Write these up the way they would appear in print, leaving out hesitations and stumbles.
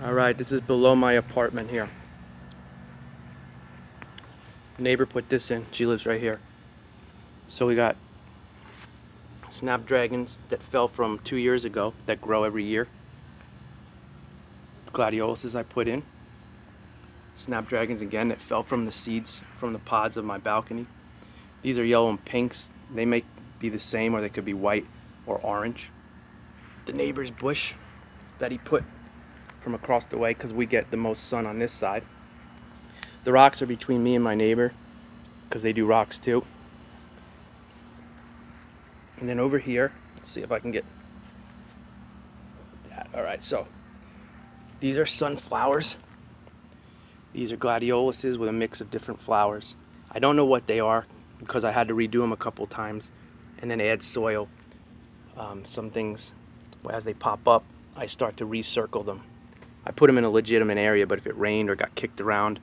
Alright, this is below my apartment here. Neighbor put this in. She lives right here. So we got snapdragons that fell from 2 years ago that grow every year. Gladioluses I put in. Snapdragons again that fell from the seeds from the pods of my balcony. These are yellow and pinks. They may be the same, or they could be white or orange. The neighbor's bush that he put from across the way, because we get the most sun on this side. The rocks are between me and my neighbor because they do rocks too. And then over here, let's see if I can get that. All right, so these are sunflowers. These are gladioluses with a mix of different flowers. I don't know what they are because I had to redo them a couple times and then add soil. Some things, as they pop up, I start to recircle them. I put them in a legitimate area, but if it rained or got kicked around,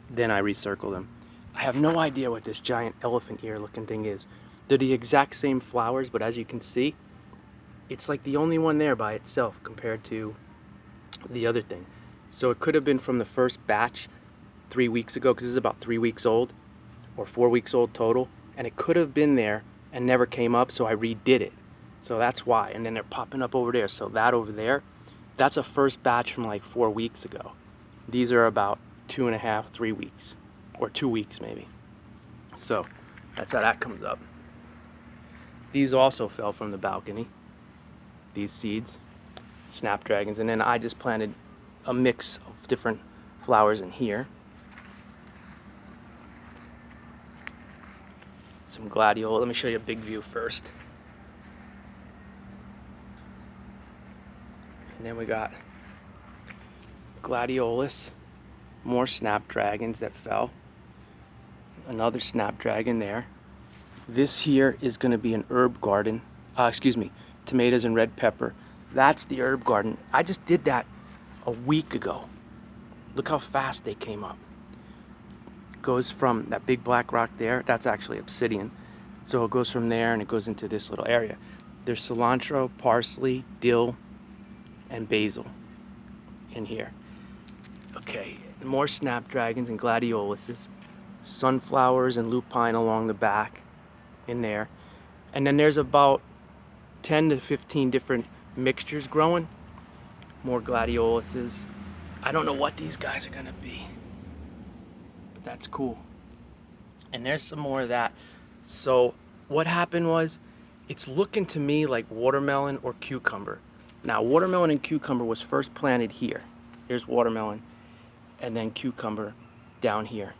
then I recircle them. I have no idea what this giant elephant ear looking thing is. They're the exact same flowers, but as you can see, it's like the only one there by itself compared to the other thing. So it could have been from the first batch 3 weeks ago, because this is about 3 weeks old, or 4 weeks old total, and it could have been there and never came up, so I redid it. So that's why. And then they're popping up over there. So that over there, that's a first batch from like 4 weeks ago. These are about 2.5, 3 weeks, or 2 weeks maybe. So that's how that comes up. These also fell from the balcony, these seeds, snapdragons, and then I just planted a mix of different flowers in here. Some gladiola. Let me show you a big view first. And then we got gladiolus, more snapdragons that fell, another snapdragon there. This here is going to be an herb garden, tomatoes and red pepper. That's the herb garden. I just did that a week ago. Look how fast they came up. Goes from that big black rock there, that's actually obsidian. So it goes from there and it goes into this little area. There's cilantro, parsley, dill, and basil in here. Okay, more snapdragons and gladioluses, sunflowers and lupine along the back in there. And then there's about 10 to 15 different mixtures growing. More gladioluses. I don't know what these guys are gonna be, but that's cool. And there's some more of that. So what happened was, it's looking to me like watermelon or cucumber. Now, watermelon and cucumber was first planted here. Here's watermelon, and then cucumber down here.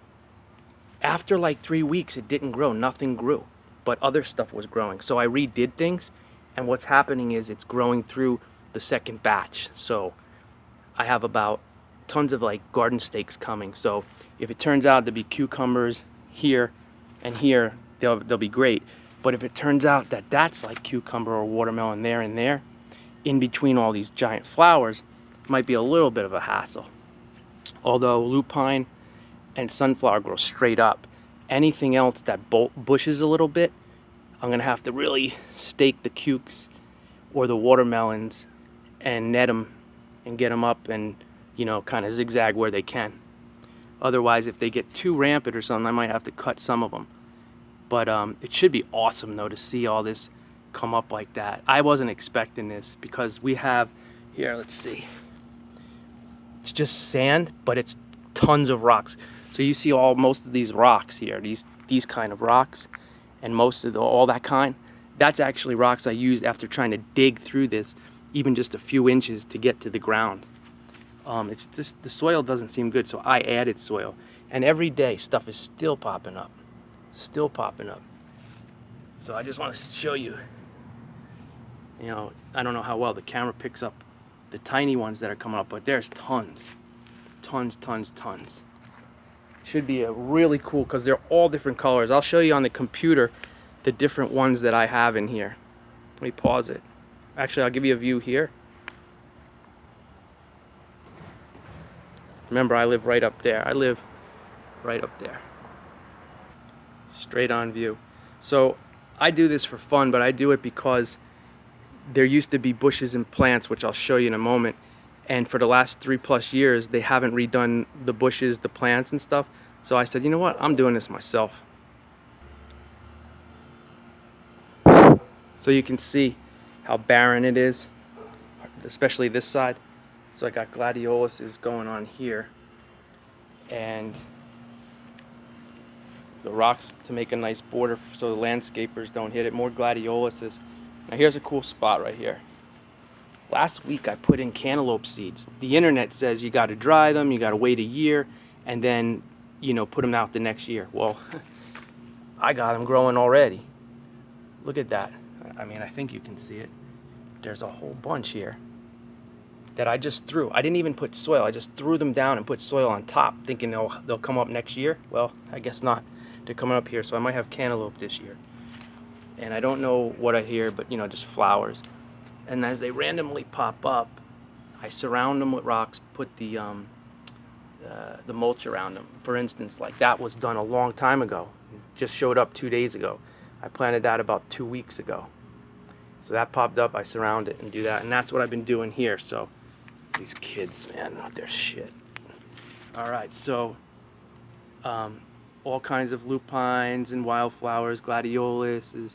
After like 3 weeks, it didn't grow, nothing grew, but other stuff was growing. So I redid things, and what's happening is it's growing through the second batch. So I have about tons of like garden stakes coming. So if it turns out to be cucumbers here and here, they'll be great. But if it turns out that that's like cucumber or watermelon there and there, in between all these giant flowers, might be a little bit of a hassle. Although lupine and sunflower grow straight up. Anything else that bushes a little bit, I'm gonna have to really stake the cukes or the watermelons and net them and get them up and, you know, kind of zigzag where they can. Otherwise, if they get too rampant or something, I might have to cut some of them. But it should be awesome though to see all this come up like that. I wasn't expecting this because we have here, let's see, it's just sand, but it's tons of rocks. So you see most of these rocks here, these kind of rocks, and most of all that kind, that's actually rocks I used after trying to dig through this even just a few inches to get to the ground. It's just the soil doesn't seem good, so I added soil, and every day stuff is still popping up. So I just want to show you, you know, I don't know how well the camera picks up the tiny ones that are coming up, but there's tons. Should be a really cool, because they're all different colors. I'll show you on the computer the different ones that I have in here. Let me pause it. Actually, I'll give you a view here. Remember, I live right up there. Straight on view. So I do this for fun, but I do it because there used to be bushes and plants, which I'll show you in a moment, And for the last 3+ years, they haven't redone the bushes, the plants and stuff. So I said, you know what, I'm doing this myself. So you can see how barren it is, especially this side. So I got gladioluses going on here, and the rocks to make a nice border so the landscapers don't hit it. More gladioluses. Now here's a cool spot right here. Last week I put in cantaloupe seeds. The internet says you got to dry them, you got to wait a year, and then, you know, put them out the next year. Well, I got them growing already. Look at that. I mean, I think you can see it. There's a whole bunch here that I just threw. I didn't even put soil. I just threw them down and put soil on top, thinking they'll come up next year. Well, I guess not. They're coming up here, so I might have cantaloupe this year. And I don't know what I hear, but you know, just flowers. And as they randomly pop up, I surround them with rocks, put the mulch around them. For instance, like that was done a long time ago. It just showed up 2 days ago. I planted that about 2 weeks ago. So that popped up, I surround it and do that. And that's what I've been doing here. So these kids, man, they're shit. All right, so all kinds of lupines and wildflowers, gladioluses.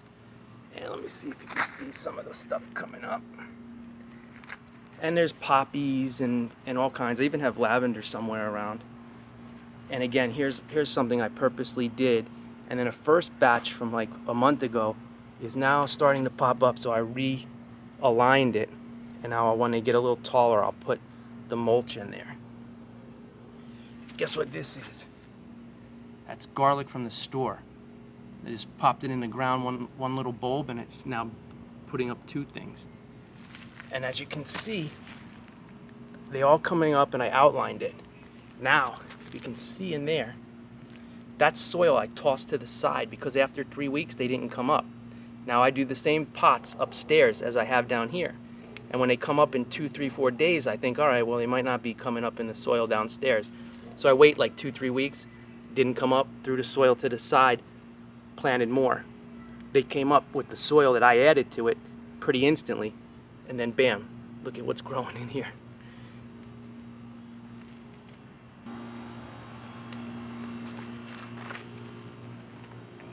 And let me see if you can see some of the stuff coming up. And there's poppies and all kinds. I even have lavender somewhere around. And again, here's something I purposely did. And then a first batch from like a month ago is now starting to pop up. So I realigned it. And now when they get a little taller, I'll put the mulch in there. Guess what this is? That's garlic from the store. They just popped it in the ground, one little bulb, and it's now putting up 2 things. And as you can see, they all coming up, and I outlined it. Now, you can see in there, that's soil I tossed to the side because after 3 weeks, they didn't come up. Now I do the same pots upstairs as I have down here. And when they come up in 2, 3, 4 days, I think, all right, well, they might not be coming up in the soil downstairs. So I wait like 2, 3 weeks, didn't come up, threw the soil to the side, planted more. They came up with the soil that I added to it pretty instantly, and then bam, look at what's growing in here.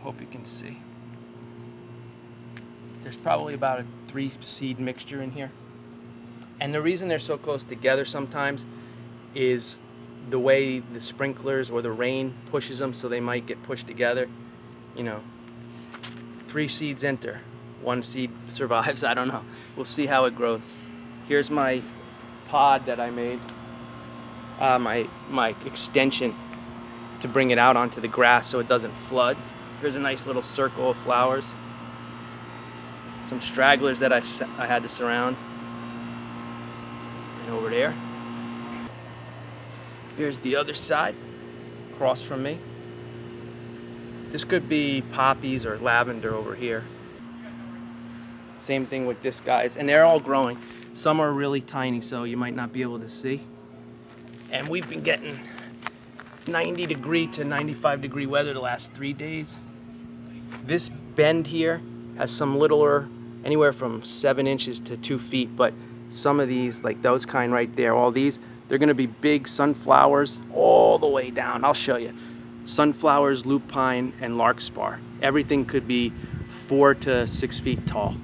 Hope you can see. There's probably about a 3 seed mixture in here. And the reason they're so close together sometimes is the way the sprinklers or the rain pushes them, so they might get pushed together. You know, 3 seeds enter, 1 seed survives. I don't know. We'll see how it grows. Here's my pod that I made, my extension to bring it out onto the grass so it doesn't flood. Here's a nice little circle of flowers. Some stragglers that I had to surround. And over there. Here's the other side, across from me. This could be poppies or lavender over here. Same thing with this guys, and they're all growing. Some are really tiny, so you might not be able to see. And we've been getting 90-degree to 95-degree weather the last 3 days. This bend here has some littler, anywhere from 7 inches to 2 feet, but some of these, like those kind right there, all these, they're gonna be big sunflowers all the way down. I'll show you. Sunflowers, lupine, and larkspur. Everything could be 4 to 6 feet tall.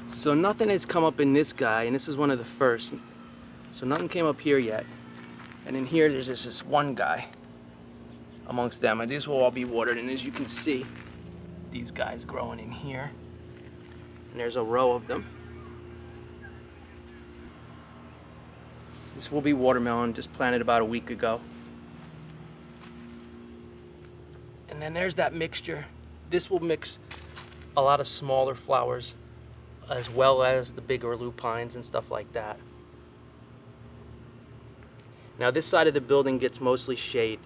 So nothing has come up in this guy, and this is one of the first. So nothing came up here yet. And in here, there's this one guy amongst them. And these will all be watered. And as you can see, these guys growing in here. And there's a row of them. This will be watermelon, just planted about a week ago. And then there's that mixture. This will mix a lot of smaller flowers as well as the bigger lupines and stuff like that. Now this side of the building gets mostly shade.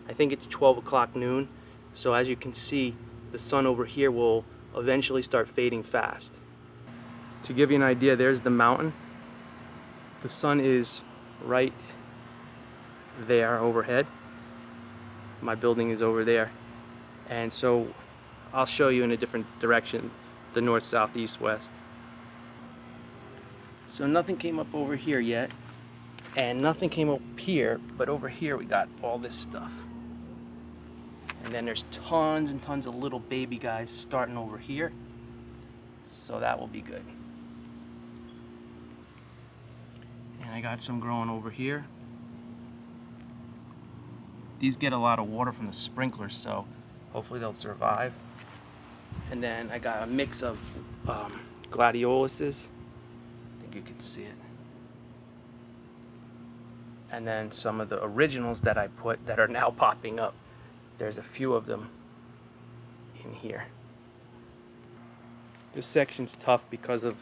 I think it's 12 o'clock noon. So as you can see, the sun over here will eventually start fading fast. To give you an idea, there's the mountain. The sun is right there overhead. My building is over there. And so I'll show you in a different direction, the north, south, east, west. So nothing came up over here yet, and nothing came up here, but over here we got all this stuff. And then there's tons and tons of little baby guys starting over here, so that will be good. And I got some growing over here. These get a lot of water from the sprinklers, so hopefully they'll survive. And then I got a mix of gladioluses. I think you can see it. And then some of the originals that I put that are now popping up. There's a few of them in here. This section's tough because of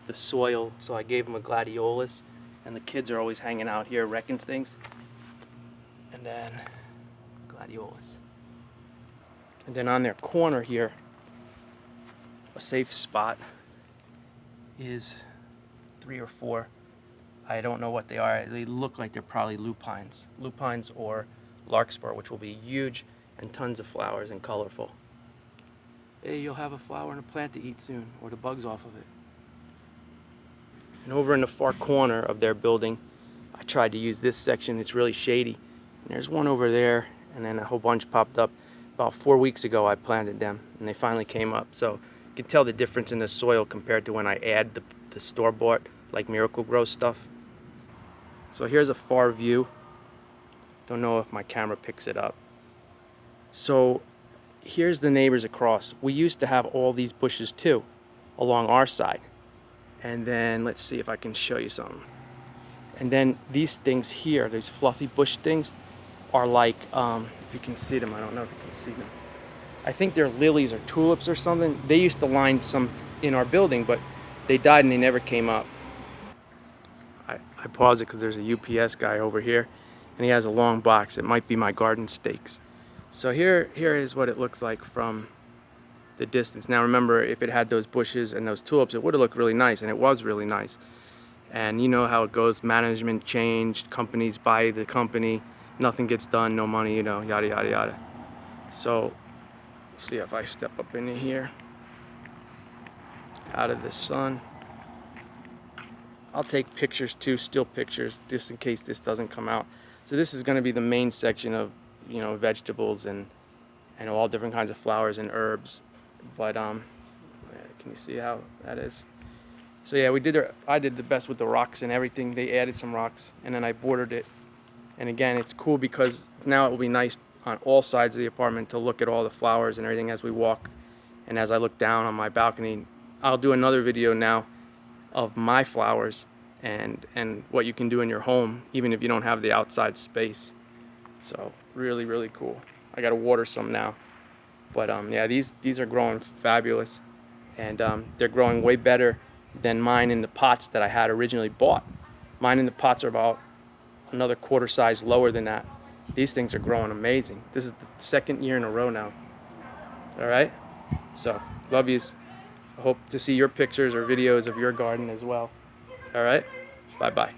the soil, so I gave them a gladiolus, and the kids are always hanging out here wrecking things. And then gladiolus. And then on their corner here, a safe spot is 3 or 4. I don't know what they are. They look like they're probably lupines. Lupines or larkspur, which will be huge and tons of flowers and colorful. Hey, you'll have a flower and a plant to eat soon, or the bugs off of it. And over in the far corner of their building, I tried to use this section. It's really shady. And there's one over there, and then a whole bunch popped up. About 4 weeks ago I planted them, and they finally came up. So you can tell the difference in the soil compared to when I add the store-bought, like Miracle-Gro stuff. So here's a far view. Don't know if my camera picks it up. So here's the neighbors across. We used to have all these bushes too, along our side. And then let's see if I can show you something. And then these things here, these fluffy bush things, are like, if you can see them, I don't know if you can see them. I think they're lilies or tulips or something. They used to line some in our building, but they died and they never came up. I pause it because there's a UPS guy over here, and he has a long box. It might be my garden stakes. So here is what it looks like from the distance. Now remember, if it had those bushes and those tulips, it would have looked really nice, and it was really nice. And you know how it goes, management changed, companies buy the company, nothing gets done, no money, you know, yada, yada, yada. So, let's see if I step up in here, out of the sun. I'll take pictures too, still pictures, just in case this doesn't come out. So this is gonna be the main section of, you know, vegetables and all different kinds of flowers and herbs. But, can you see how that is? So yeah, I did the best with the rocks and everything. They added some rocks, and then I bordered it. And again, it's cool because now it will be nice on all sides of the apartment to look at all the flowers and everything as we walk. And as I look down on my balcony, I'll do another video now of my flowers and what you can do in your home, even if you don't have the outside space. So really, really cool. I gotta water some now. But yeah, these are growing fabulous. And they're growing way better than mine in the pots that I had originally bought. Mine in the pots are about another quarter size lower than that. These things are growing amazing. This is the 2nd year in a row now. All right? So, love yous. I hope to see your pictures or videos of your garden as well. All right? Bye-bye.